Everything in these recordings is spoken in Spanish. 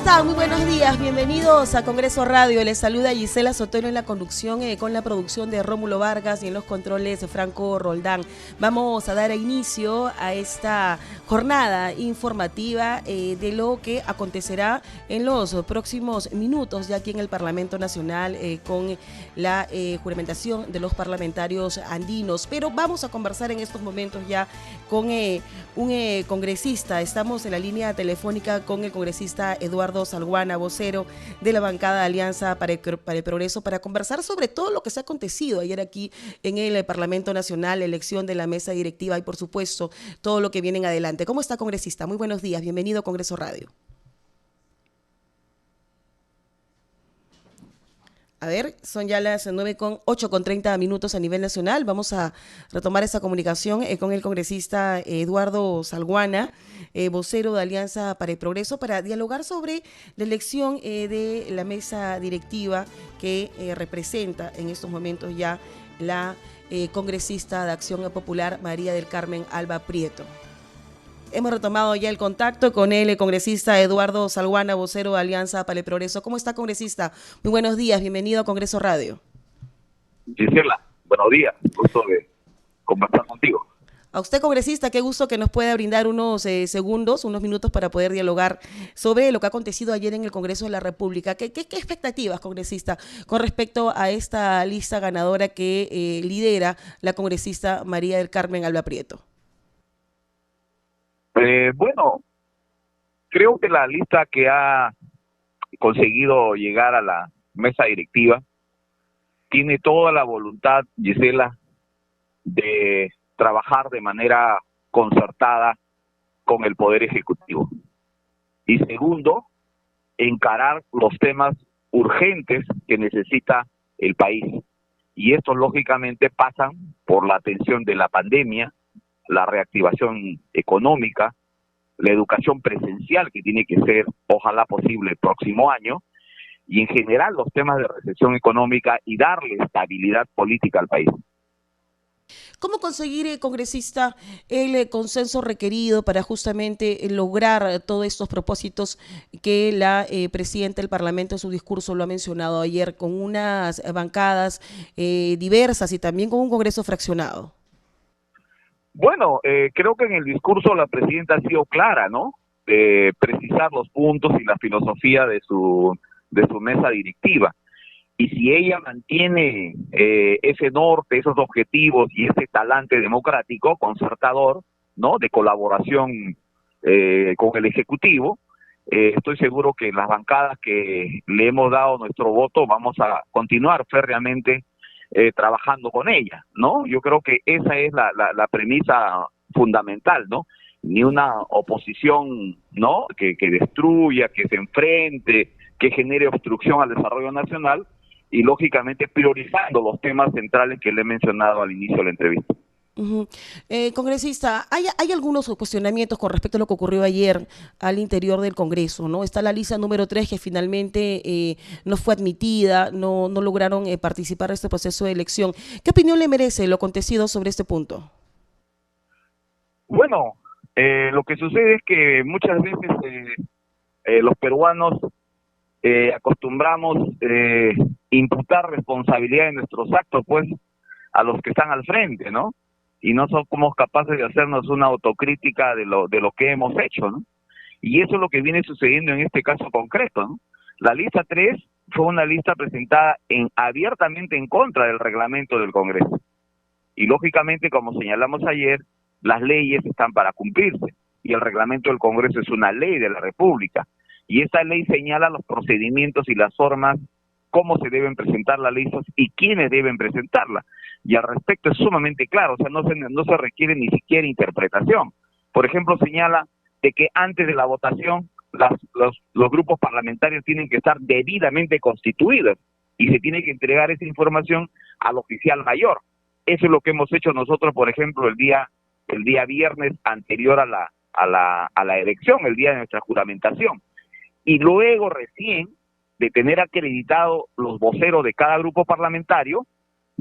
están? Muy buenos días, bienvenidos a Congreso Radio. Les saluda Gisela Sotelo en la conducción, con la producción de Rómulo Vargas y en los controles de Franco Roldán. Vamos a dar inicio a esta jornada informativa de lo que acontecerá en los próximos minutos ya aquí en el Parlamento Nacional con la juramentación de los parlamentarios andinos. Pero vamos a conversar en estos momentos ya con un congresista. Estamos en la línea telefónica con el congresista Eduardo Salguana, vocero de la bancada de Alianza para el Progreso, para conversar sobre todo lo que se ha acontecido ayer aquí en el Parlamento Nacional, la elección de la mesa directiva y, por supuesto, todo lo que viene en adelante. ¿Cómo está, congresista? Muy buenos días. Bienvenido a Congreso Radio. A ver, son ya las 8:30 a nivel nacional. Vamos a retomar esa comunicación con el congresista Eduardo Salguana, vocero de Alianza para el Progreso, para dialogar sobre la elección de la mesa directiva que representa en estos momentos ya la congresista de Acción Popular María del Carmen Alba Prieto. Hemos retomado ya el contacto con el congresista Eduardo Salguana, vocero de Alianza para el Progreso. ¿Cómo está, congresista? Muy buenos días, bienvenido a Congreso Radio. Gisela, buenos días, gusto de conversar contigo. A usted, congresista, qué gusto que nos pueda brindar unos minutos para poder dialogar sobre lo que ha acontecido ayer en el Congreso de la República. ¿Qué expectativas, congresista, con respecto a esta lista ganadora que lidera la congresista María del Carmen Alba Prieto? Bueno, creo que la lista que ha conseguido llegar a la mesa directiva tiene toda la voluntad, Gisela, de trabajar de manera concertada con el Poder Ejecutivo. Y segundo, encarar los temas urgentes que necesita el país. Y estos, lógicamente, pasan por la atención de la pandemia, la reactivación económica, la educación presencial, que tiene que ser, ojalá posible, el próximo año, y en general los temas de recesión económica y darle estabilidad política al país. ¿Cómo conseguir, congresista, el consenso requerido para justamente lograr todos estos propósitos que la presidenta del Parlamento en su discurso lo ha mencionado ayer, con unas bancadas diversas y también con un Congreso fraccionado? Bueno, creo que en el discurso la presidenta ha sido clara, ¿no? De precisar los puntos y la filosofía de su mesa directiva. Y si ella mantiene ese norte, esos objetivos y ese talante democrático, concertador, ¿no? De colaboración con el Ejecutivo, estoy seguro que las bancadas que le hemos dado nuestro voto vamos a continuar férreamente trabajando con ella, ¿no? Yo creo que esa es la premisa fundamental, ¿no? Ni una oposición, ¿no? Que destruya, que se enfrente, que genere obstrucción al desarrollo nacional y, lógicamente, priorizando los temas centrales que le he mencionado al inicio de la entrevista. Uh-huh. Congresista, hay algunos cuestionamientos con respecto a lo que ocurrió ayer al interior del Congreso, ¿no? Está la lista número 3 que finalmente no fue admitida, no lograron participar de este proceso de elección. ¿Qué opinión le merece lo acontecido sobre este punto? Bueno, lo que sucede es que muchas veces los peruanos acostumbramos imputar responsabilidad en nuestros actos, pues, a los que están al frente, ¿no? Y no somos capaces de hacernos una autocrítica de lo que hemos hecho, ¿no? Y eso es lo que viene sucediendo en este caso concreto, ¿no? La lista 3 fue una lista presentada abiertamente en contra del reglamento del Congreso. Y lógicamente, como señalamos ayer, las leyes están para cumplirse. Y el reglamento del Congreso es una ley de la República. Y esa ley señala los procedimientos y las formas, cómo se deben presentar las listas y quiénes deben presentarlas. Y al respecto es sumamente claro, o sea, no se requiere ni siquiera interpretación. Por ejemplo, señala de que antes de la votación los grupos parlamentarios tienen que estar debidamente constituidos y se tiene que entregar esa información al oficial mayor. Eso es lo que hemos hecho nosotros, por ejemplo, el día viernes anterior a la elección, el día de nuestra juramentación. Y luego recién de tener acreditado los voceros de cada grupo parlamentario,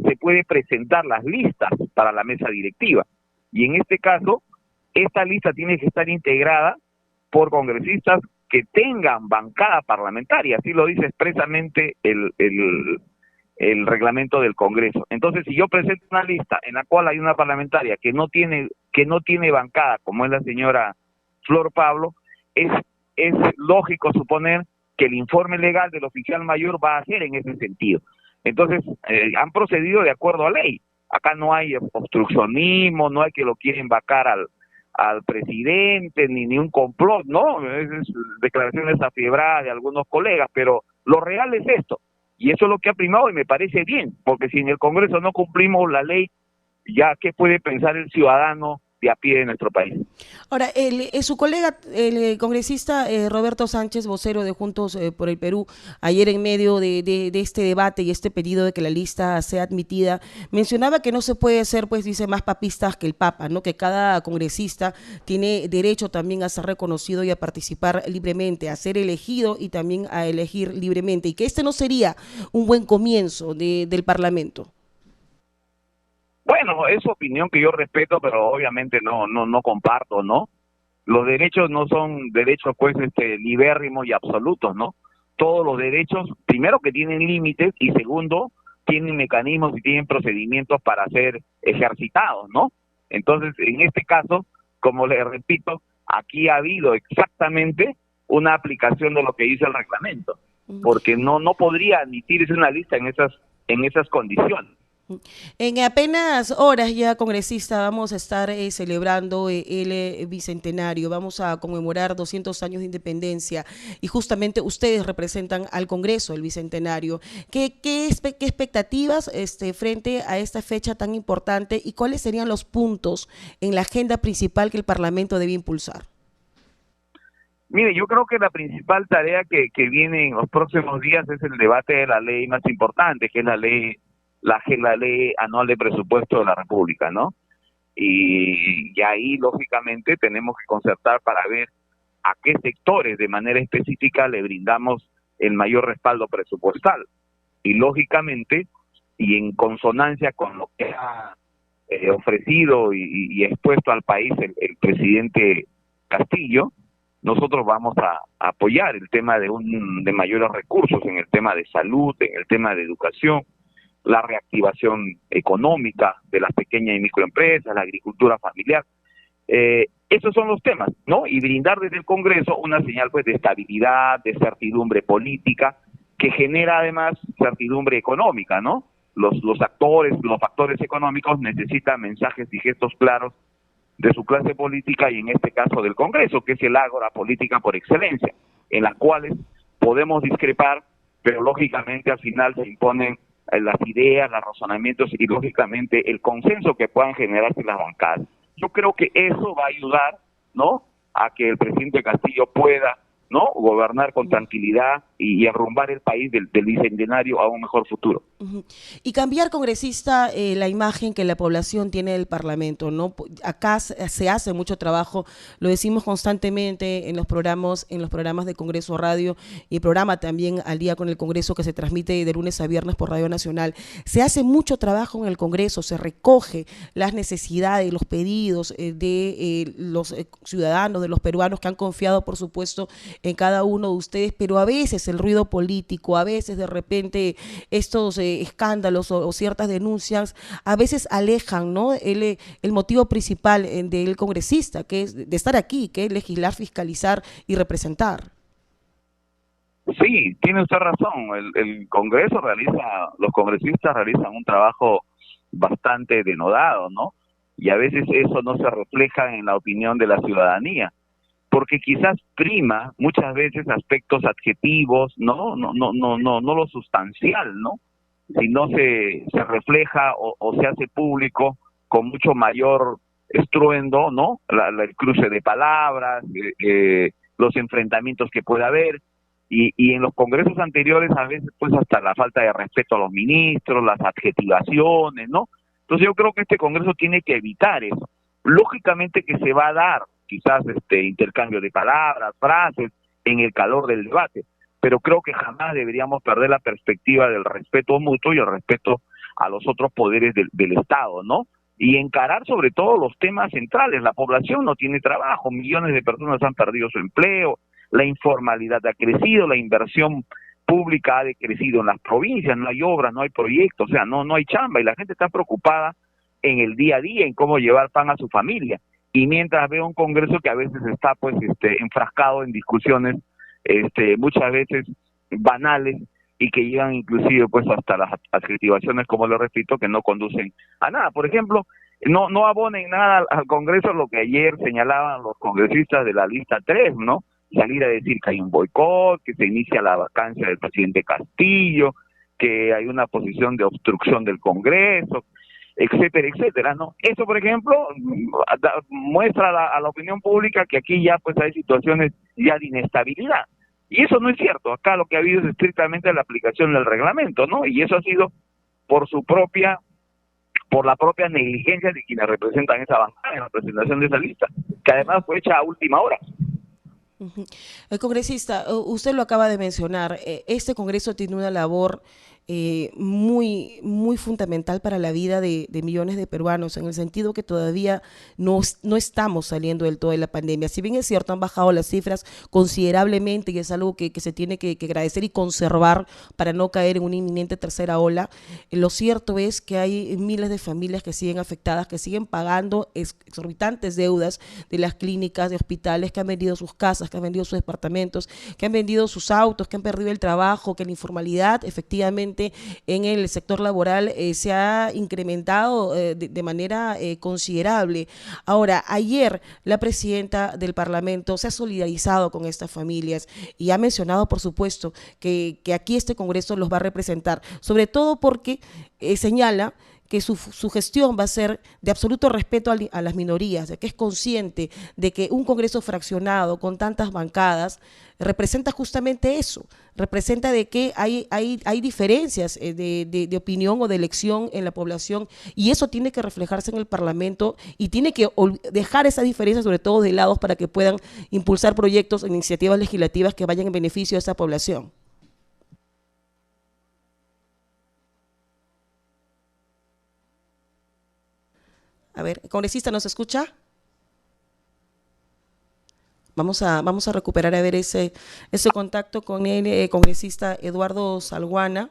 se puede presentar las listas para la mesa directiva. Y en este caso, esta lista tiene que estar integrada por congresistas que tengan bancada parlamentaria, así lo dice expresamente el reglamento del Congreso. Entonces, si yo presento una lista en la cual hay una parlamentaria que no tiene bancada, como es la señora Flor Pablo, es lógico suponer que el informe legal del oficial mayor va a ser en ese sentido. Entonces, han procedido de acuerdo a ley. Acá no hay obstruccionismo, no hay que lo quieren vacar al presidente, ni un complot, ¿no? Es declaraciones afiebradas de algunos colegas, pero lo real es esto. Y eso es lo que ha primado y me parece bien, porque si en el Congreso no cumplimos la ley, ya ¿qué puede pensar el ciudadano de a pie de nuestro país? Ahora, su colega, el congresista Roberto Sánchez, vocero de Juntos por el Perú, ayer en medio de este debate y este pedido de que la lista sea admitida, mencionaba que no se puede ser, pues dice, más papistas que el Papa, ¿no? Que cada congresista tiene derecho también a ser reconocido y a participar libremente, a ser elegido y también a elegir libremente, y que este no sería un buen comienzo del Parlamento. Bueno, es opinión que yo respeto, pero obviamente no comparto, ¿no? Los derechos no son derechos, pues, libérrimos y absolutos, ¿no? Todos los derechos, primero que tienen límites y segundo, tienen mecanismos y tienen procedimientos para ser ejercitados, ¿no? Entonces, en este caso, como les repito, aquí ha habido exactamente una aplicación de lo que dice el reglamento, porque no podría admitirse una lista en esas condiciones. En apenas horas ya, congresista, vamos a estar celebrando el bicentenario, vamos a conmemorar 200 años de independencia y justamente ustedes representan al Congreso el bicentenario. ¿Qué expectativas frente a esta fecha tan importante y cuáles serían los puntos en la agenda principal que el Parlamento debe impulsar? Mire, yo creo que la principal tarea que viene en los próximos días es el debate de la ley más importante, que es la ley anual de presupuesto de la República, ¿no? Y ahí, lógicamente, tenemos que concertar para ver a qué sectores de manera específica le brindamos el mayor respaldo presupuestal. Y, lógicamente, y en consonancia con lo que ha ofrecido y expuesto al país el presidente Castillo, nosotros vamos a apoyar el tema de mayores recursos en el tema de salud, en el tema de educación, la reactivación económica de las pequeñas y microempresas, la agricultura familiar. Esos son los temas, ¿no? Y brindar desde el Congreso una señal, pues, de estabilidad, de certidumbre política, que genera además certidumbre económica, ¿no? Los factores económicos necesitan mensajes y gestos claros de su clase política y en este caso del Congreso, que es el ágora política por excelencia, en las cuales podemos discrepar, pero lógicamente al final se imponen las ideas, los razonamientos y lógicamente el consenso que puedan generarse las bancadas. Yo creo que eso va a ayudar, ¿no?, a que el presidente Castillo pueda, ¿no?, gobernar con tranquilidad y arrumbar el país del bicentenario a un mejor futuro. Y cambiar, congresista, la imagen que la población tiene del Parlamento, ¿no? Acá se hace mucho trabajo, lo decimos constantemente en los programas de Congreso Radio y el programa también Al Día con el Congreso, que se transmite de lunes a viernes por Radio Nacional. Se hace mucho trabajo en el Congreso, se recoge las necesidades, los pedidos de los ciudadanos, de los peruanos que han confiado, por supuesto, en cada uno de ustedes, pero a veces el ruido político, a veces de repente estos escándalos o ciertas denuncias, a veces alejan, ¿no?, el motivo principal del congresista, que es de estar aquí, que es legislar, fiscalizar y representar. Sí, tiene usted razón, el Congreso los congresistas realizan un trabajo bastante denodado, ¿no? Y a veces eso no se refleja en la opinión de la ciudadanía, porque quizás prima muchas veces aspectos adjetivos, no lo sustancial, ¿no? Si no se refleja o se hace público con mucho mayor estruendo, ¿no?, el cruce de palabras, los enfrentamientos que puede haber, y en los congresos anteriores a veces pues hasta la falta de respeto a los ministros, las adjetivaciones, ¿no? Entonces yo creo que este congreso tiene que evitar eso. Lógicamente que se va a dar quizás intercambio de palabras, frases, en el calor del debate, pero creo que jamás deberíamos perder la perspectiva del respeto mutuo y el respeto a los otros poderes del Estado, ¿no? Y encarar sobre todo los temas centrales. La población no tiene trabajo, millones de personas han perdido su empleo, la informalidad ha crecido, la inversión pública ha decrecido en las provincias, no hay obras, no hay proyectos, o sea, no hay chamba y la gente está preocupada en el día a día, en cómo llevar pan a su familia. Y mientras veo un Congreso que a veces está pues enfrascado en discusiones muchas veces banales y que llegan inclusive pues hasta las adjetivaciones, como lo repito, que no conducen a nada. Por ejemplo, no abona en nada al Congreso lo que ayer señalaban los congresistas de la lista 3, ¿no? Salir a decir que hay un boicot, que se inicia la vacancia del presidente Castillo, que hay una posición de obstrucción del Congreso, etcétera, etcétera, ¿no? Eso, por ejemplo, muestra a la opinión pública que aquí ya pues hay situaciones ya de inestabilidad. Y eso no es cierto. Acá lo que ha habido es estrictamente la aplicación del reglamento, ¿no? Y eso ha sido por la propia negligencia de quienes representan esa bancada en la presentación de esa lista, que además fue hecha a última hora. El congresista, usted lo acaba de mencionar, este Congreso tiene una labor muy fundamental para la vida de millones de peruanos, en el sentido que todavía no estamos saliendo del todo de la pandemia. Si bien es cierto, han bajado las cifras considerablemente y es algo que se tiene que agradecer y conservar para no caer en una inminente tercera ola, lo cierto es que hay miles de familias que siguen afectadas, que siguen pagando exorbitantes deudas de las clínicas, de hospitales, que han vendido sus casas, que han vendido sus departamentos, que han vendido sus autos, que han perdido el trabajo, que la informalidad efectivamente en el sector laboral se ha incrementado de manera considerable. Ahora, ayer la presidenta del Parlamento se ha solidarizado con estas familias y ha mencionado, por supuesto, que aquí este Congreso los va a representar, sobre todo porque señala que su gestión va a ser de absoluto respeto a las minorías, de que es consciente de que un Congreso fraccionado con tantas bancadas representa justamente eso, representa de que hay diferencias de opinión o de elección en la población, y eso tiene que reflejarse en el Parlamento y tiene que dejar esas diferencias sobre todo de lado para que puedan impulsar proyectos e iniciativas legislativas que vayan en beneficio de esa población. A ver, congresista, ¿nos escucha? Vamos a recuperar a ver ese contacto con el congresista Eduardo Salguana.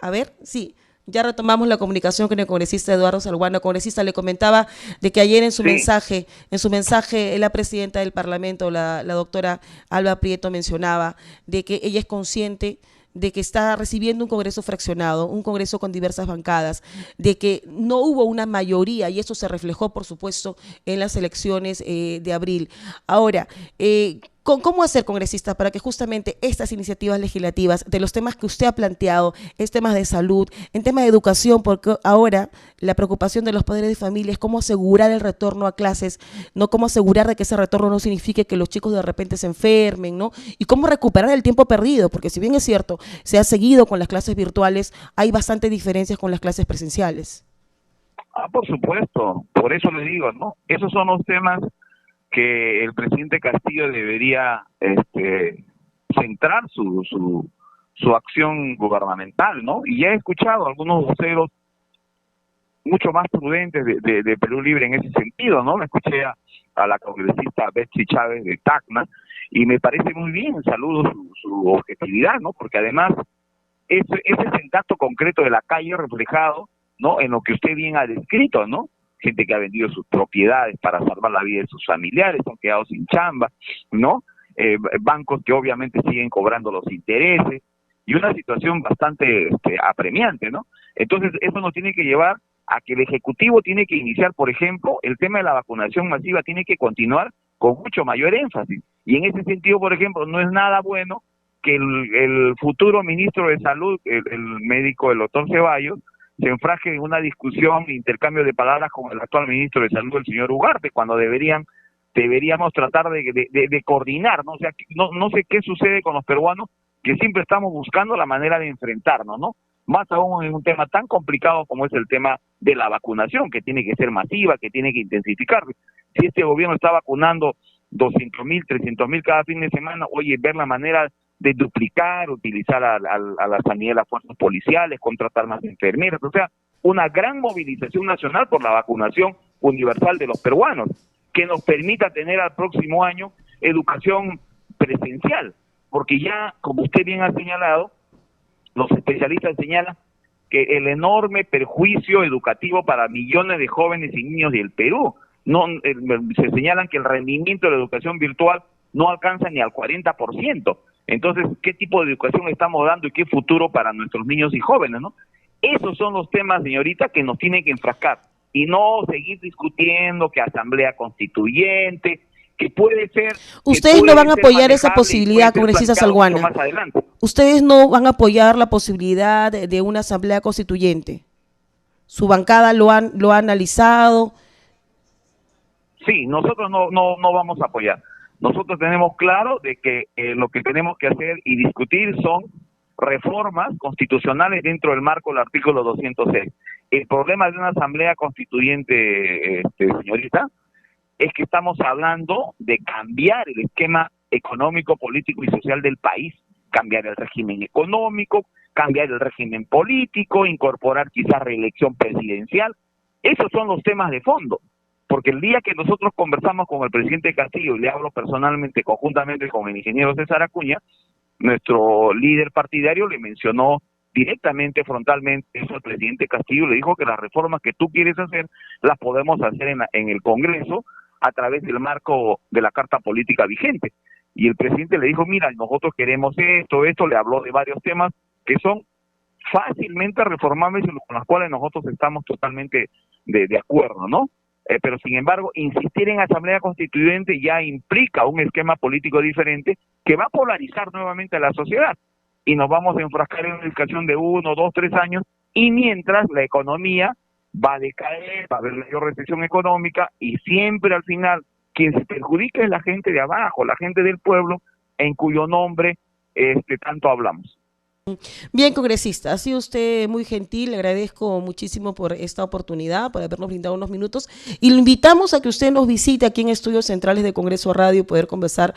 A ver, sí, ya retomamos la comunicación con el congresista Eduardo Salguana. Congresista, le comentaba de que ayer en su mensaje, la presidenta del Parlamento, la doctora Alba Prieto, mencionaba de que ella es consciente de que está recibiendo un Congreso fraccionado, un Congreso con diversas bancadas, de que no hubo una mayoría, y eso se reflejó, por supuesto, en las elecciones de abril. Ahora, ¿cómo hacer, congresista, para que justamente estas iniciativas legislativas, de los temas que usted ha planteado, en temas de salud, en temas de educación, porque ahora la preocupación de los padres de familia es cómo asegurar el retorno a clases, no cómo asegurar de que ese retorno no signifique que los chicos de repente se enfermen, ¿no? Y cómo recuperar el tiempo perdido, porque si bien es cierto, se ha seguido con las clases virtuales, hay bastantes diferencias con las clases presenciales. Por supuesto, por eso le digo, ¿no? Esos son los temas que el presidente Castillo debería centrar su acción gubernamental, ¿no? Y ya he escuchado a algunos voceros mucho más prudentes de Perú Libre en ese sentido, ¿no? Me escuché a la congresista Betsy Chávez de Tacna y me parece muy bien, saludo su objetividad, ¿no? Porque además ese es el dato concreto de la calle reflejado, ¿no? En lo que usted bien ha descrito, ¿no? Gente que ha vendido sus propiedades para salvar la vida de sus familiares, han quedado sin chamba, ¿no? Bancos que obviamente siguen cobrando los intereses, y una situación bastante apremiante, ¿no? Entonces, eso nos tiene que llevar a que el Ejecutivo tiene que iniciar, por ejemplo, el tema de la vacunación masiva tiene que continuar con mucho mayor énfasis. Y en ese sentido, por ejemplo, no es nada bueno que el futuro ministro de Salud, el médico, el doctor Ceballos, se enfrasque en una discusión, intercambio de palabras con el actual ministro de Salud, el señor Ugarte, cuando deberíamos tratar de coordinar, ¿no? O sea, no sé qué sucede con los peruanos, que siempre estamos buscando la manera de enfrentarnos, ¿no? Más aún en un tema tan complicado como es el tema de la vacunación, que tiene que ser masiva, que tiene que intensificarse. Si este gobierno está vacunando 200.000, 300.000 cada fin de semana, oye, ver la manera de duplicar, utilizar a la sanidad de las fuerzas policiales, contratar más enfermeras, o sea, una gran movilización nacional por la vacunación universal de los peruanos, que nos permita tener al próximo año educación presencial, porque ya, como usted bien ha señalado, los especialistas señalan que el enorme perjuicio educativo para millones de jóvenes y niños del Perú, se señalan que el rendimiento de la educación virtual no alcanza ni al 40%. Entonces, ¿qué tipo de educación estamos dando y qué futuro para nuestros niños y jóvenes, no? Esos son los temas, señorita, que nos tienen que enfrascar y no seguir discutiendo que asamblea constituyente, que puede ser... Ustedes no van a apoyar esa posibilidad, congresista Salguana. Más adelante. Ustedes no van a apoyar la posibilidad de una asamblea constituyente. Su bancada lo ha analizado. Sí, nosotros no vamos a apoyar. Nosotros tenemos claro de que lo que tenemos que hacer y discutir son reformas constitucionales dentro del marco del artículo 206. El problema de una asamblea constituyente, señorita, es que estamos hablando de cambiar el esquema económico, político y social del país, cambiar el régimen económico, cambiar el régimen político, incorporar quizás reelección presidencial. Esos son los temas de fondo, porque el día que nosotros conversamos con el presidente Castillo, y le hablo personalmente, conjuntamente con el ingeniero César Acuña, nuestro líder partidario le mencionó directamente, frontalmente, eso al presidente Castillo, le dijo que las reformas que tú quieres hacer, las podemos hacer en el Congreso, a través del marco de la Carta Política vigente. Y el presidente le dijo, mira, nosotros queremos esto, le habló de varios temas que son fácilmente reformables y con los cuales nosotros estamos totalmente de acuerdo, ¿no? Pero sin embargo, insistir en asamblea constituyente ya implica un esquema político diferente que va a polarizar nuevamente a la sociedad y nos vamos a enfrascar en una discusión de 1, 2, 3 años y mientras la economía va a decaer, va a haber mayor recesión económica y siempre al final quien se perjudica es la gente de abajo, la gente del pueblo en cuyo nombre tanto hablamos. Bien, congresista, ha sido usted muy gentil, le agradezco muchísimo por esta oportunidad, por habernos brindado unos minutos y lo invitamos a que usted nos visite aquí en Estudios Centrales de Congreso Radio y poder conversar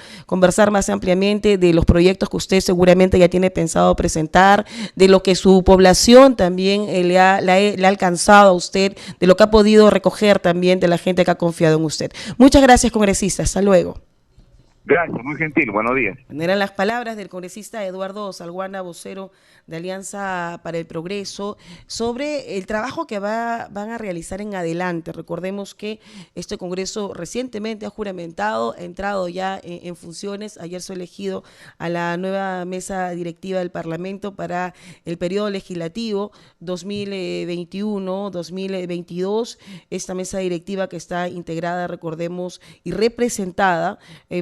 más ampliamente de los proyectos que usted seguramente ya tiene pensado presentar, de lo que su población también le ha alcanzado a usted, de lo que ha podido recoger también de la gente que ha confiado en usted. Muchas gracias, congresista, hasta luego. Gracias, muy gentil, buenos días. Eran las palabras del congresista Eduardo Salguana, vocero de Alianza para el Progreso, sobre el trabajo que van a realizar en adelante. Recordemos que este congreso recientemente ha juramentado, ha entrado ya en funciones, ayer fue elegido a la nueva mesa directiva del Parlamento para el periodo legislativo 2021-2022, esta mesa directiva que está integrada, recordemos, y representada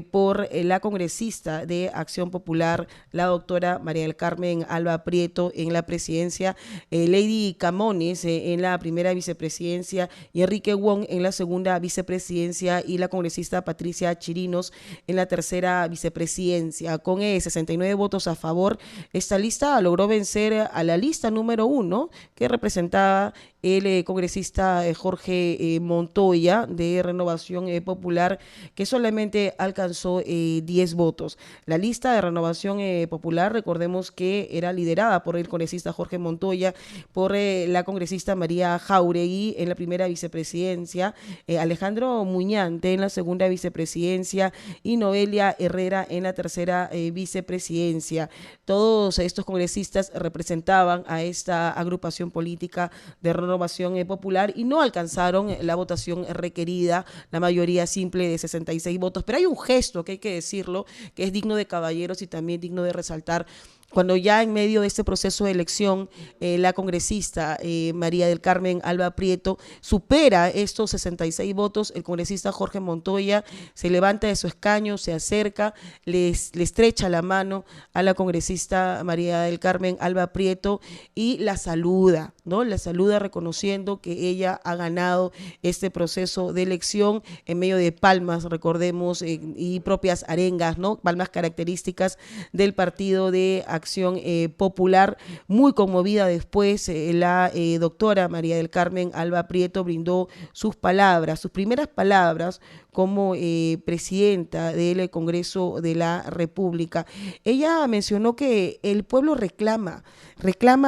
por la congresista de Acción Popular, la doctora María del Carmen Alba Prieto en la presidencia, Lady Camones en la primera vicepresidencia y Enrique Wong en la segunda vicepresidencia y la congresista Patricia Chirinos en la tercera vicepresidencia. Con 69 votos a favor, esta lista logró vencer a la lista número 1 que representaba el congresista Jorge Montoya de Renovación Popular, que solamente alcanzó 10 votos. La lista de Renovación Popular, recordemos que era liderada por el congresista Jorge Montoya, por la congresista María Jauregui en la primera vicepresidencia, Alejandro Muñante en la segunda vicepresidencia y Noelia Herrera en la tercera vicepresidencia. Todos estos congresistas representaban a esta agrupación política de Renovación Popular y no alcanzaron la votación requerida, la mayoría simple de 66 votos, pero hay un gesto que hay que decirlo, que es digno de caballeros y también digno de resaltar. Cuando ya en medio de este proceso de elección, la congresista María del Carmen Alba Prieto supera estos 66 votos, el congresista Jorge Montoya se levanta de su escaño, se acerca, le estrecha la mano a la congresista María del Carmen Alba Prieto y la saluda, ¿no? La saluda reconociendo que ella ha ganado este proceso de elección en medio de palmas, recordemos, y propias arengas, ¿no? Palmas características del partido de Acción Popular. Muy conmovida después, la doctora María del Carmen Alba Prieto brindó sus palabras, sus primeras palabras como presidenta del Congreso de la República. Ella mencionó que el pueblo reclama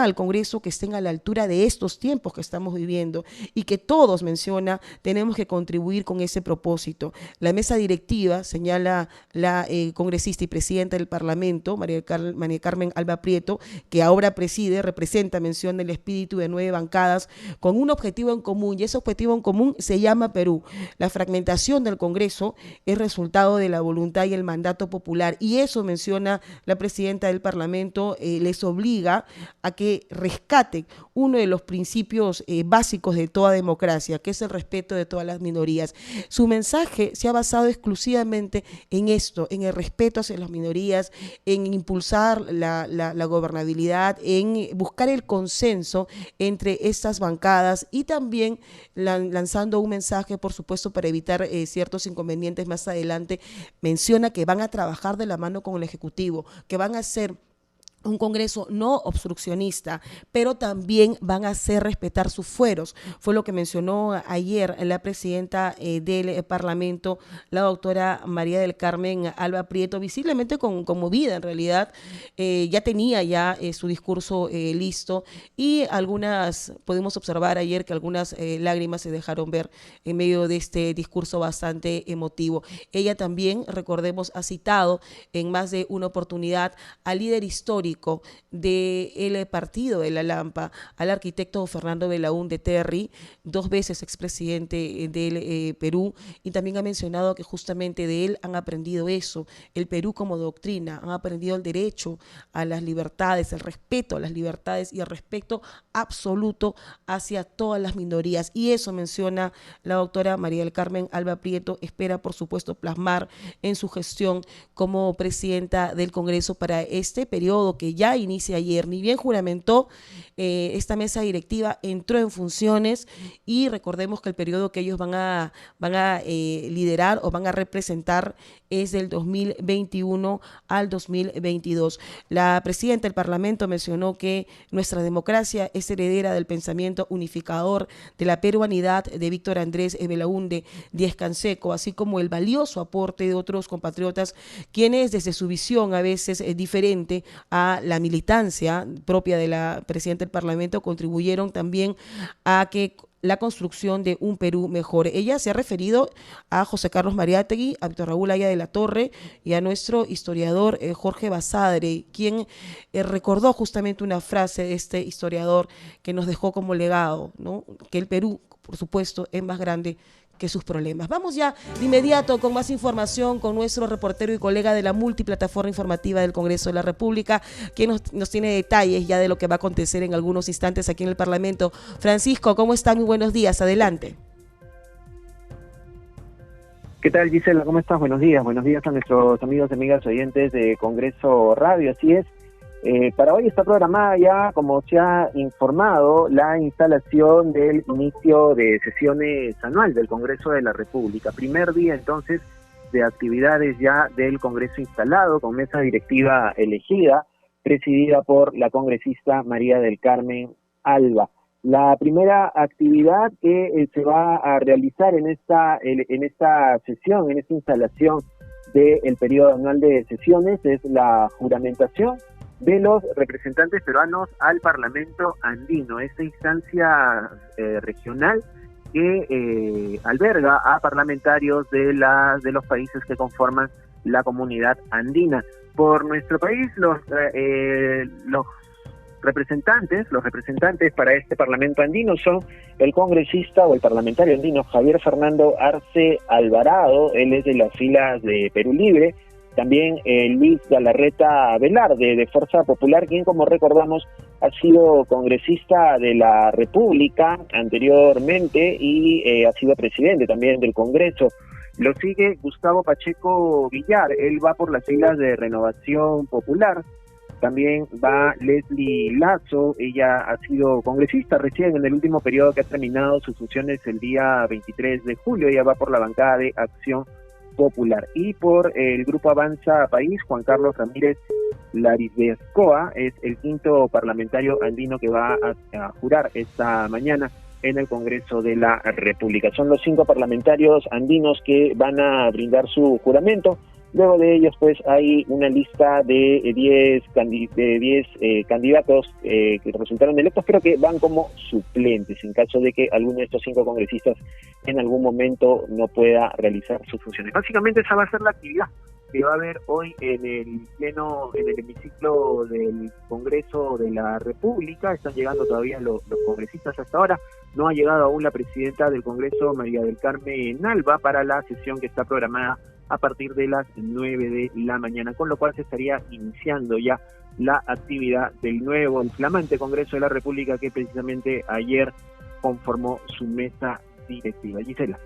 al Congreso que estén a la altura de estos tiempos que estamos viviendo y que todos, menciona, tenemos que contribuir con ese propósito. La mesa directiva, señala la congresista y presidenta del Parlamento, María Carmen Alba Prieto, que ahora representa, menciona, el espíritu de 9 bancadas con un objetivo en común, y ese objetivo en común se llama Perú. La fragmentación del Congreso es resultado de la voluntad y el mandato popular, y eso, menciona la presidenta del Parlamento, les obliga a que rescaten uno de los principios básicos de toda democracia, que es el respeto de todas las minorías. Su mensaje se ha basado exclusivamente en esto, en el respeto hacia las minorías, en impulsar la gobernabilidad, en buscar el consenso entre estas bancadas y también lanzando un mensaje, por supuesto, para evitar ciertos inconvenientes más adelante. Menciona que van a trabajar de la mano con el Ejecutivo, que van a hacer un Congreso no obstruccionista, pero también van a hacer respetar sus fueros. Fue lo que mencionó ayer la presidenta del Parlamento, la doctora María del Carmen Alba Prieto, visiblemente conmovida en realidad. Ya tenía su discurso listo, y pudimos observar ayer que algunas lágrimas se dejaron ver en medio de este discurso bastante emotivo. Ella también, recordemos, ha citado en más de una oportunidad al líder histórico del partido de la Lampa, al arquitecto Fernando Belaúnde Terry, 2 veces expresidente del Perú, y también ha mencionado que justamente de él han aprendido eso, el Perú como doctrina, han aprendido el derecho a las libertades, el respeto a las libertades y el respeto absoluto hacia todas las minorías, y eso, menciona la doctora María del Carmen Alba Prieto, espera por supuesto plasmar en su gestión como presidenta del Congreso para este periodo que ya inicia ayer. Ni bien juramentó, esta mesa directiva entró en funciones, y recordemos que el periodo que ellos van a liderar o van a representar es del 2021 al 2022. La presidenta del Parlamento mencionó que nuestra democracia es heredera del pensamiento unificador de la peruanidad de Víctor Andrés Belaúnde Díez Canseco, así como el valioso aporte de otros compatriotas quienes desde su visión a veces diferente a la militancia propia de la presidenta del Parlamento contribuyeron también a que la construcción de un Perú mejor. Ella se ha referido a José Carlos Mariátegui, a Víctor Raúl Haya de la Torre y a nuestro historiador Jorge Basadre, quien recordó justamente una frase de este historiador que nos dejó como legado, ¿no? Que el Perú, por supuesto, es más grande que sus problemas. Vamos ya de inmediato con más información con nuestro reportero y colega de la multiplataforma informativa del Congreso de la República, quien nos tiene detalles ya de lo que va a acontecer en algunos instantes aquí en el Parlamento. Francisco, ¿cómo está? Muy buenos días, adelante. ¿Qué tal, Gisela? ¿Cómo estás? Buenos días a nuestros amigos y amigas oyentes de Congreso Radio. Así es, para hoy está programada ya, como se ha informado, la instalación del inicio de sesiones anual del Congreso de la República. Primer día, entonces, de actividades ya del Congreso instalado, con mesa directiva elegida, presidida por la congresista María del Carmen Alba. La primera actividad que se va a realizar en esta sesión, en esta instalación del periodo anual de sesiones, es la juramentación de los representantes peruanos al Parlamento Andino, esta instancia regional que alberga a parlamentarios de los países que conforman la comunidad andina. Por nuestro país, los representantes para este Parlamento andino son el congresista o el parlamentario andino Javier Fernando Arce Alvarado, él es de las filas de Perú Libre. También Luis Galarreta Velarde, de Fuerza Popular, quien, como recordamos, ha sido congresista de la República anteriormente y ha sido presidente también del Congreso. Lo sigue Gustavo Pacheco Villar, él va por las filas de Renovación Popular. También va Leslie Lazo, ella ha sido congresista recién en el último periodo que ha terminado sus funciones el día 23 de julio, ella va por la bancada de Acción Popular. Y por el Grupo Avanza País, Juan Carlos Ramírez Larisbezcoa es el quinto parlamentario andino que va a jurar esta mañana en el Congreso de la República. Son los 5 parlamentarios andinos que van a brindar su juramento. Luego de ellos, pues, hay una lista de 10 candidatos que resultaron electos, pero que van como suplentes en caso de que alguno de estos 5 congresistas en algún momento no pueda realizar sus funciones. Básicamente esa va a ser la actividad que va a haber hoy en el pleno, en el hemiciclo del Congreso de la República. Están llegando todavía los congresistas hasta ahora. No ha llegado aún la presidenta del Congreso, María del Carmen Alba, para la sesión que está programada a partir de las 9 de la mañana, con lo cual se estaría iniciando ya la actividad del nuevo, el flamante Congreso de la República, que precisamente ayer conformó su mesa directiva. Gisela.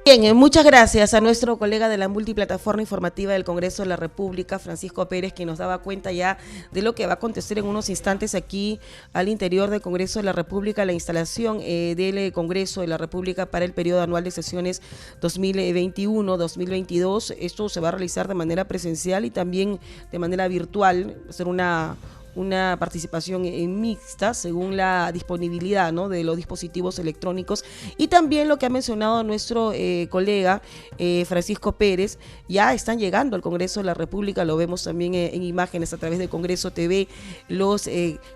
Bien, muchas gracias a nuestro colega de la multiplataforma informativa del Congreso de la República, Francisco Pérez, que nos daba cuenta ya de lo que va a acontecer en unos instantes aquí al interior del Congreso de la República, la instalación del Congreso de la República para el periodo anual de sesiones 2021-2022. Esto se va a realizar de manera presencial y también de manera virtual, va a ser una participación mixta según la disponibilidad, ¿no?, de los dispositivos electrónicos. Y también lo que ha mencionado nuestro colega Francisco Pérez, ya están llegando al Congreso de la República, lo vemos también en imágenes a través de Congreso TV, los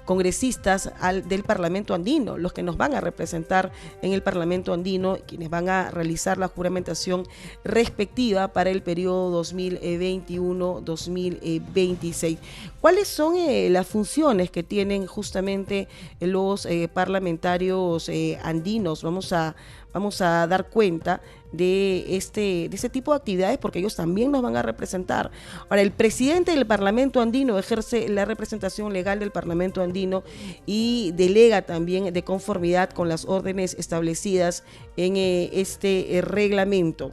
congresistas del Parlamento Andino, los que nos van a representar en el Parlamento Andino, quienes van a realizar la juramentación respectiva para el periodo 2021-2026. ¿Cuáles son las funciones que tienen justamente los parlamentarios andinos? Vamos a dar cuenta de ese tipo de actividades, porque ellos también nos van a representar. Ahora, el presidente del Parlamento Andino ejerce la representación legal del Parlamento Andino y delega también de conformidad con las órdenes establecidas en este reglamento.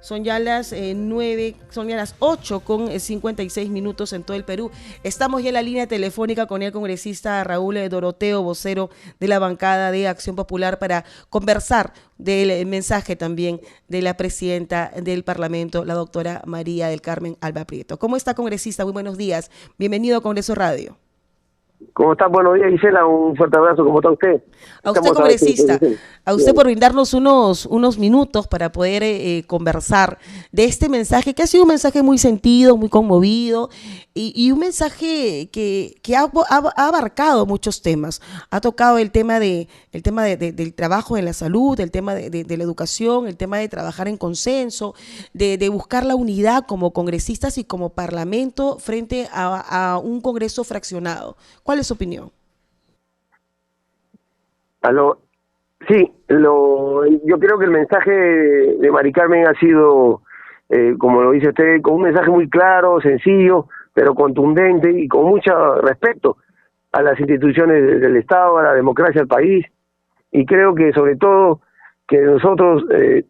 Son ya las 8:56 en todo el Perú. Estamos ya en la línea telefónica con el congresista Raúl Doroteo, vocero de la bancada de Acción Popular, para conversar del mensaje también de la presidenta del Parlamento, la doctora María del Carmen Alba Prieto. ¿Cómo está, congresista? Muy buenos días. Bienvenido a Congreso Radio. ¿Cómo está? Buenos días, Gisela. Un fuerte abrazo. ¿Cómo está usted? A usted, congresista, a usted por brindarnos unos minutos para poder conversar de este mensaje, que ha sido un mensaje muy sentido, muy conmovido, y un mensaje que ha abarcado muchos temas. Ha tocado el tema del trabajo en la salud, el tema de la educación, el tema de trabajar en consenso, de buscar la unidad como congresistas y como parlamento frente a un Congreso fraccionado. ¿Cuál es su opinión? Sí, yo creo que el mensaje de Mari Carmen ha sido, como lo dice usted, con un mensaje muy claro, sencillo, pero contundente y con mucho respeto a las instituciones del Estado, a la democracia del país. Y creo que sobre todo que nosotros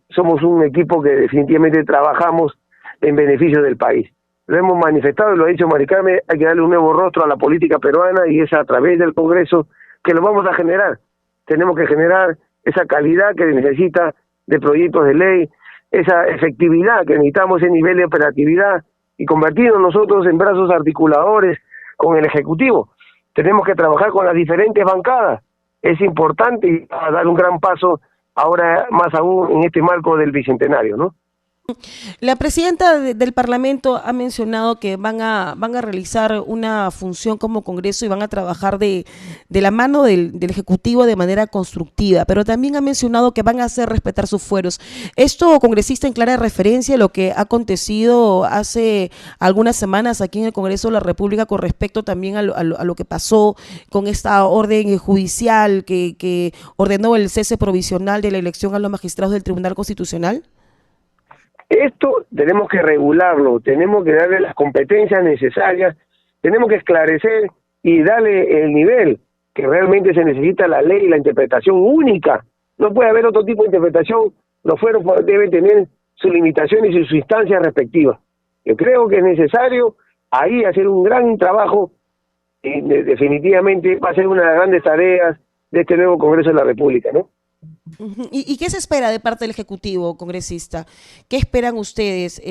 somos un equipo que definitivamente trabajamos en beneficio del país. Lo hemos manifestado y lo ha dicho Mari Carmen, hay que darle un nuevo rostro a la política peruana y es a través del Congreso que lo vamos a generar. Tenemos que generar esa calidad que necesita de proyectos de ley, esa efectividad que necesitamos, ese nivel de operatividad y convertirnos nosotros en brazos articuladores con el Ejecutivo. Tenemos que trabajar con las diferentes bancadas. Es importante y va a dar un gran paso ahora más aún en este marco del Bicentenario, ¿no? La presidenta del Parlamento ha mencionado que van a realizar una función como Congreso y van a trabajar de la mano del Ejecutivo de manera constructiva, pero también ha mencionado que van a hacer respetar sus fueros. Esto, congresista, en clara referencia a lo que ha acontecido hace algunas semanas aquí en el Congreso de la República con respecto también a lo que pasó con esta orden judicial que ordenó el cese provisional de la elección a los magistrados del Tribunal Constitucional. Esto tenemos que regularlo, tenemos que darle las competencias necesarias, tenemos que esclarecer y darle el nivel que realmente se necesita la ley y la interpretación única. No puede haber otro tipo de interpretación, los fueros deben tener sus limitaciones y sus instancias respectivas. Yo creo que es necesario ahí hacer un gran trabajo y definitivamente va a ser una de las grandes tareas de este nuevo Congreso de la República, ¿no? Ujú. ¿Y qué se espera de parte del Ejecutivo, congresista? ¿Qué esperan ustedes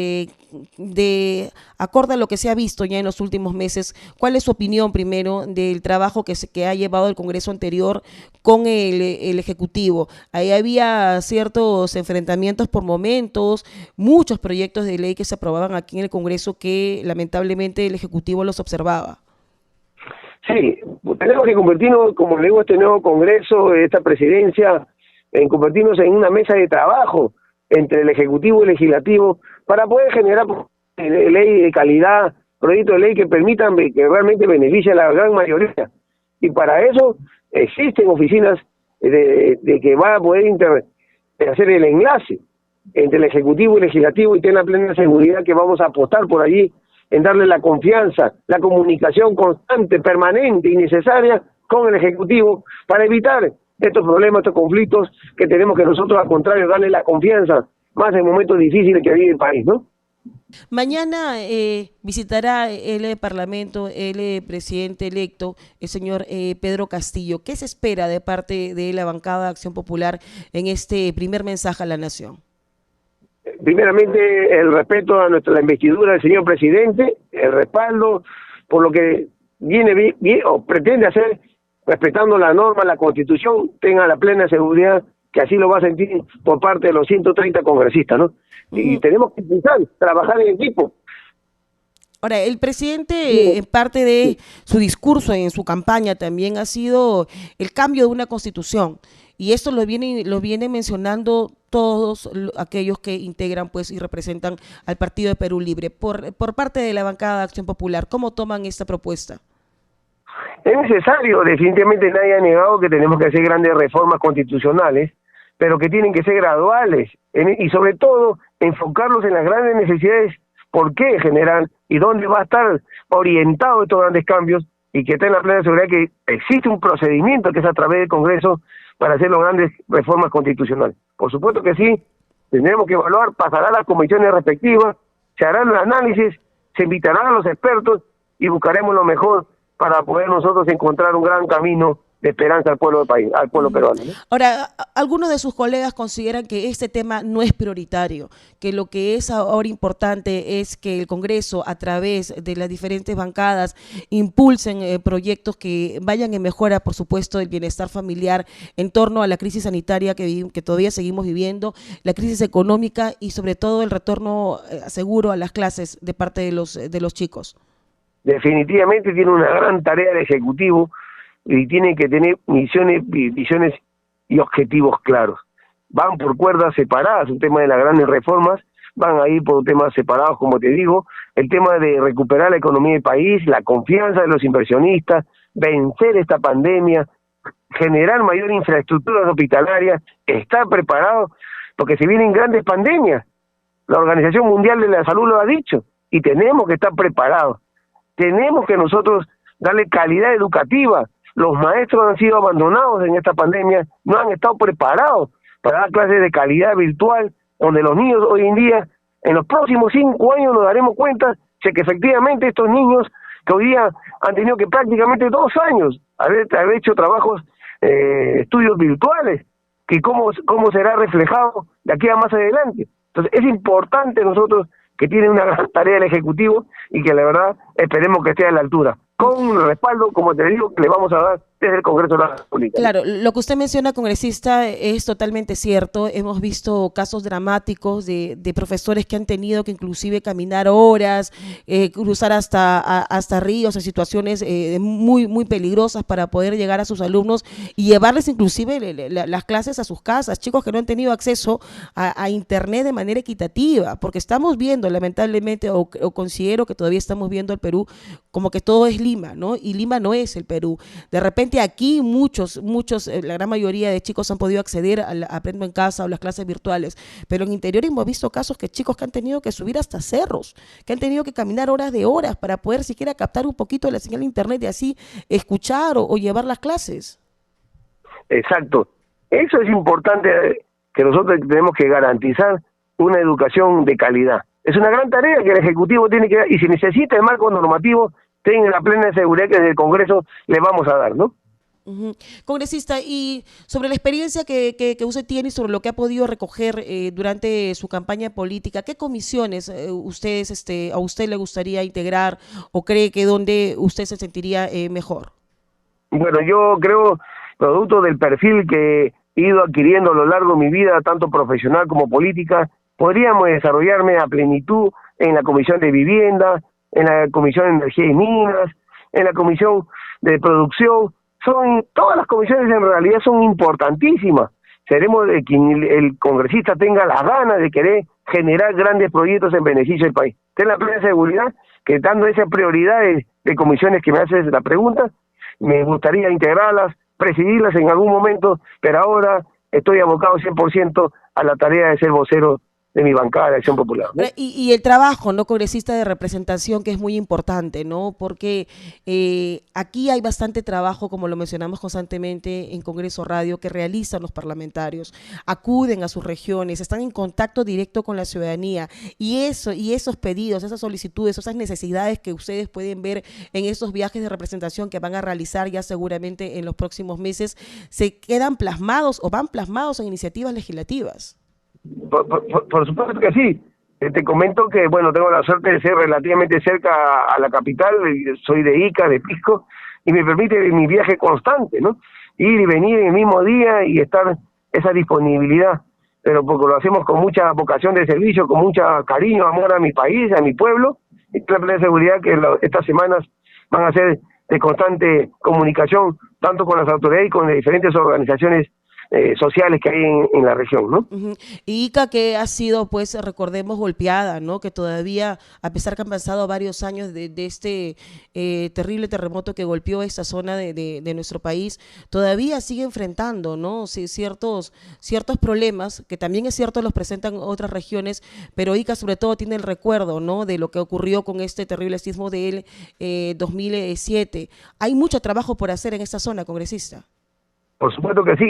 acorde a lo que se ha visto ya en los últimos meses? ¿Cuál es su opinión primero del trabajo que ha llevado el Congreso anterior con el Ejecutivo? Ahí había ciertos enfrentamientos por momentos, muchos proyectos de ley que se aprobaban aquí en el Congreso que lamentablemente el Ejecutivo los observaba. Sí, tenemos que convertirnos, como le digo, este nuevo Congreso, esta presidencia, en convertirnos en una mesa de trabajo entre el Ejecutivo y el Legislativo para poder generar ley de calidad, proyectos de ley que permitan que realmente beneficie a la gran mayoría. Y para eso existen oficinas de que van a poder hacer el enlace entre el Ejecutivo y el Legislativo, y tener la plena seguridad que vamos a apostar por allí en darle la confianza, la comunicación constante, permanente y necesaria con el Ejecutivo para evitar estos problemas, estos conflictos que tenemos que nosotros, al contrario, darle la confianza más en momentos difíciles que vive el país, ¿no? Mañana visitará el Parlamento, el presidente electo, el señor Pedro Castillo. ¿Qué se espera de parte de la bancada de Acción Popular en este primer mensaje a la nación? Primeramente, el respeto a la investidura del señor presidente, el respaldo por lo que viene bien o pretende hacer, respetando la norma, la Constitución, tenga la plena seguridad que así lo va a sentir por parte de los 130 congresistas, ¿no? Y tenemos que pensar, trabajar en equipo. Ahora, el presidente, en parte de su discurso, en su campaña, también ha sido el cambio de una constitución. Y esto lo viene mencionando todos aquellos que integran pues y representan al Partido de Perú Libre. Por parte de la bancada de Acción Popular, ¿cómo toman esta propuesta? Es necesario, definitivamente nadie ha negado que tenemos que hacer grandes reformas constitucionales, pero que tienen que ser graduales y sobre todo enfocarlos en las grandes necesidades, por qué generan y dónde va a estar orientado estos grandes cambios, y que tenga la plena seguridad que existe un procedimiento que es a través del Congreso para hacer las grandes reformas constitucionales. Por supuesto que sí, tendremos que evaluar, pasará a las comisiones respectivas, se harán los análisis, se invitarán a los expertos y buscaremos lo mejor para poder nosotros encontrar un gran camino de esperanza al pueblo del país, al pueblo peruano, ¿no? Ahora, algunos de sus colegas consideran que este tema no es prioritario, que lo que es ahora importante es que el Congreso, a través de las diferentes bancadas, impulsen proyectos que vayan en mejora, por supuesto, del bienestar familiar en torno a la crisis sanitaria que todavía seguimos viviendo, la crisis económica y sobre todo el retorno seguro a las clases de parte de los chicos. Definitivamente tiene una gran tarea el Ejecutivo y tiene que tener visiones y objetivos claros. Van por cuerdas separadas, un tema de las grandes reformas, van a ir por temas separados, como te digo, el tema de recuperar la economía del país, la confianza de los inversionistas, vencer esta pandemia, generar mayor infraestructura hospitalaria, estar preparado, porque se vienen grandes pandemias. La Organización Mundial de la Salud lo ha dicho, y tenemos que estar preparados. Tenemos que nosotros darle calidad educativa. Los maestros han sido abandonados en esta pandemia, no han estado preparados para dar clases de calidad virtual, donde los niños hoy en día, en los próximos 5 años nos daremos cuenta de que efectivamente estos niños que hoy día han tenido que prácticamente 2 años haber hecho trabajos, estudios virtuales, que cómo será reflejado de aquí a más adelante. Entonces es importante nosotros, que tiene una gran tarea el Ejecutivo, y que la verdad esperemos que esté a la altura, con un respaldo, como te digo, que le vamos a dar desde el Congreso de la República. Claro, lo que usted menciona, congresista, es totalmente cierto. Hemos visto casos dramáticos de profesores que han tenido que inclusive caminar horas, cruzar hasta ríos, en situaciones muy, muy peligrosas para poder llegar a sus alumnos y llevarles inclusive las clases a sus casas, chicos que no han tenido acceso a Internet de manera equitativa, porque estamos viendo, lamentablemente, o considero que todavía estamos viendo el Perú como que todo es Lima, ¿no? Y Lima no es el Perú. De repente aquí muchos, la gran mayoría de chicos han podido acceder a Aprendo en Casa o las clases virtuales, pero en interior hemos visto casos que chicos que han tenido que subir hasta cerros, que han tenido que caminar horas de horas para poder siquiera captar un poquito de la señal de Internet y así escuchar o llevar las clases. Exacto. Eso es importante, que nosotros tenemos que garantizar una educación de calidad. Es una gran tarea que el Ejecutivo tiene que dar, y si necesita el marco normativo, tenga la plena seguridad que desde el Congreso le vamos a dar, ¿no? Ujú. Congresista, y sobre la experiencia que usted tiene y sobre lo que ha podido recoger durante su campaña política, ¿qué comisiones a usted le gustaría integrar o cree que donde usted se sentiría mejor? Bueno, yo creo, producto del perfil que he ido adquiriendo a lo largo de mi vida, tanto profesional como política, podríamos desarrollarme a plenitud en la Comisión de Vivienda, en la Comisión de Energía y Minas, en la Comisión de Producción. Todas las comisiones en realidad son importantísimas. Seremos de quien el congresista tenga las ganas de querer generar grandes proyectos en beneficio del país. Ten la plena seguridad que dando esa prioridad de comisiones que me haces la pregunta, me gustaría integrarlas, presidirlas en algún momento, pero ahora estoy abocado 100% a la tarea de ser vocero de mi bancada de Acción Popular, ¿no? Y el trabajo, ¿no? Congresista de representación, que es muy importante, ¿no? Porque aquí hay bastante trabajo, como lo mencionamos constantemente en Congreso Radio, que realizan los parlamentarios, acuden a sus regiones, están en contacto directo con la ciudadanía, y esos pedidos, esas solicitudes, esas necesidades que ustedes pueden ver en esos viajes de representación que van a realizar ya seguramente en los próximos meses, se quedan plasmados o van plasmados en iniciativas legislativas. Por supuesto que sí. Te comento que, bueno, tengo la suerte de ser relativamente cerca a la capital, soy de Ica, de Pisco, y me permite mi viaje constante, ¿no? Ir y venir en el mismo día y estar esa disponibilidad, pero porque lo hacemos con mucha vocación de servicio, con mucho cariño, amor a mi país, a mi pueblo, y la plena seguridad que estas semanas van a ser de constante comunicación, tanto con las autoridades y con las diferentes organizaciones sociales que hay en la región, ¿no? Uh-huh. Y Ica, que ha sido, pues, recordemos, golpeada, ¿no? Que todavía, a pesar que han pasado varios años de este terrible terremoto que golpeó esta zona de nuestro país, todavía sigue enfrentando, ¿no? Sí, ciertos problemas, que también es cierto los presentan otras regiones, pero Ica sobre todo tiene el recuerdo, ¿no? De lo que ocurrió con este terrible sismo del 2007. Hay mucho trabajo por hacer en esta zona, congresista. Por supuesto que sí,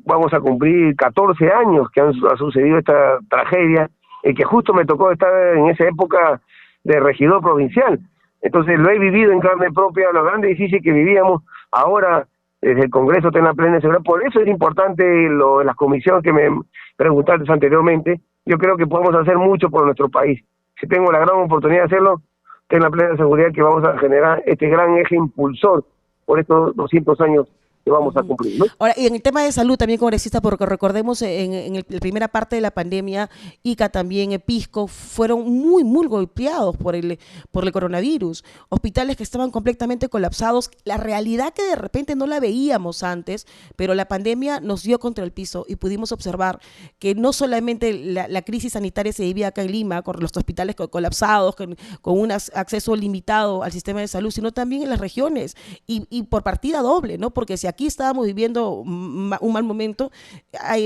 vamos a cumplir 14 años que ha sucedido esta tragedia, y que justo me tocó estar en esa época de regidor provincial. Entonces lo he vivido en carne propia, lo grande y difícil que vivíamos. Ahora, desde el Congreso, tengo la plena seguridad. Por eso es importante las comisiones que me preguntaste anteriormente. Yo creo que podemos hacer mucho por nuestro país. Si tengo la gran oportunidad de hacerlo, tengo la plena seguridad que vamos a generar este gran eje impulsor por estos 200 años que vamos a cumplir, ¿no? Ahora, y en el tema de salud también, congresista, porque recordemos en la primera parte de la pandemia, Ica también, Pisco, fueron muy golpeados por el coronavirus. Hospitales que estaban completamente colapsados. La realidad que de repente no la veíamos antes, pero la pandemia nos dio contra el piso y pudimos observar que no solamente la crisis sanitaria se vivía acá en Lima, con los hospitales colapsados, con un acceso limitado al sistema de salud, sino también en las regiones y por partida doble, ¿no? Porque si aquí estábamos viviendo un mal momento,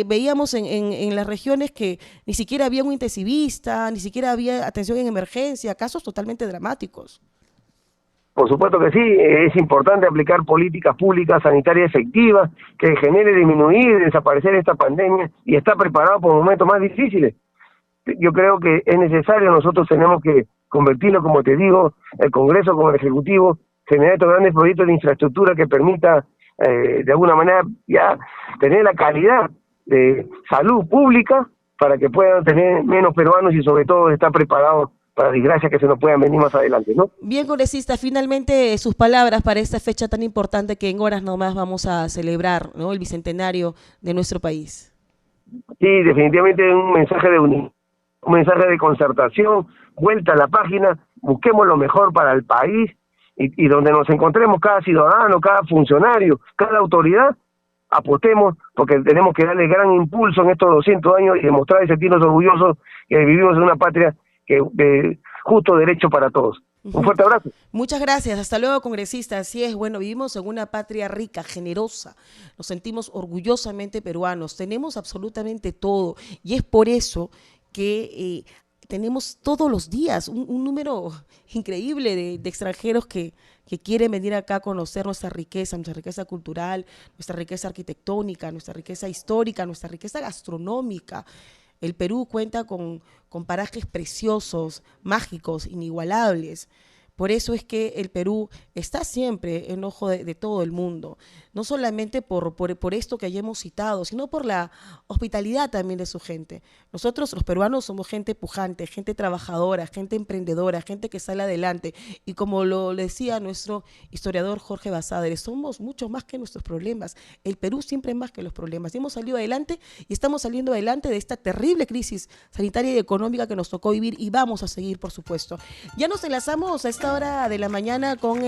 veíamos en las regiones que ni siquiera había un intensivista, ni siquiera había atención en emergencia, casos totalmente dramáticos. Por supuesto que sí, es importante aplicar políticas públicas sanitarias efectivas que genere disminuir, desaparecer esta pandemia y estar preparado por momentos más difíciles. Yo creo que es necesario, nosotros tenemos que convertirnos, como te digo, el Congreso como el Ejecutivo, generar estos grandes proyectos de infraestructura que permita de alguna manera ya tener la calidad de salud pública para que puedan tener menos peruanos y sobre todo estar preparados para desgracias que se nos puedan venir más adelante, ¿no? Bien, congresista, finalmente sus palabras para esta fecha tan importante que en horas nomás vamos a celebrar, ¿no? El bicentenario de nuestro país. Sí, definitivamente un mensaje de unidad, un mensaje de concertación, vuelta a la página, busquemos lo mejor para el país. Y donde nos encontremos cada ciudadano, cada funcionario, cada autoridad, apostemos porque tenemos que darle gran impulso en estos 200 años y demostrar y sentirnos orgullosos que vivimos en una patria que de justo derecho para todos. Un fuerte abrazo. Muchas gracias. Hasta luego, congresista. Así es, bueno, vivimos en una patria rica, generosa. Nos sentimos orgullosamente peruanos. Tenemos absolutamente todo. Y es por eso que tenemos todos los días un número increíble de extranjeros que quieren venir acá a conocer nuestra riqueza cultural, nuestra riqueza arquitectónica, nuestra riqueza histórica, nuestra riqueza gastronómica. El Perú cuenta con parajes preciosos, mágicos, inigualables. Por eso es que el Perú está siempre en ojo de todo el mundo, no solamente por esto que ya hemos citado, sino por la hospitalidad también de su gente. Nosotros los peruanos somos gente pujante, gente trabajadora, gente emprendedora, gente que sale adelante, y como lo decía nuestro historiador Jorge Basadre, somos mucho más que nuestros problemas. El Perú siempre es más que los problemas. Y hemos salido adelante y estamos saliendo adelante de esta terrible crisis sanitaria y económica que nos tocó vivir, y vamos a seguir, por supuesto. Ya nos enlazamos a esta hora de la mañana con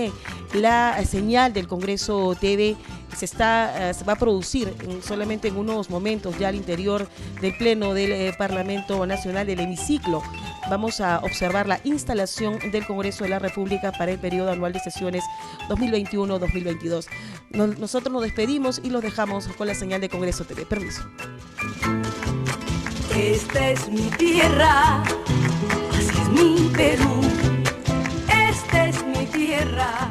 la señal del Congreso TV. Se va a producir solamente en unos momentos ya al interior del Pleno del Parlamento Nacional, del hemiciclo. Vamos a observar la instalación del Congreso de la República para el periodo anual de sesiones 2021-2022. Nosotros nos despedimos y los dejamos con la señal de Congreso TV. Permiso. Esta es mi tierra, así es mi Perú. Esta es mi tierra.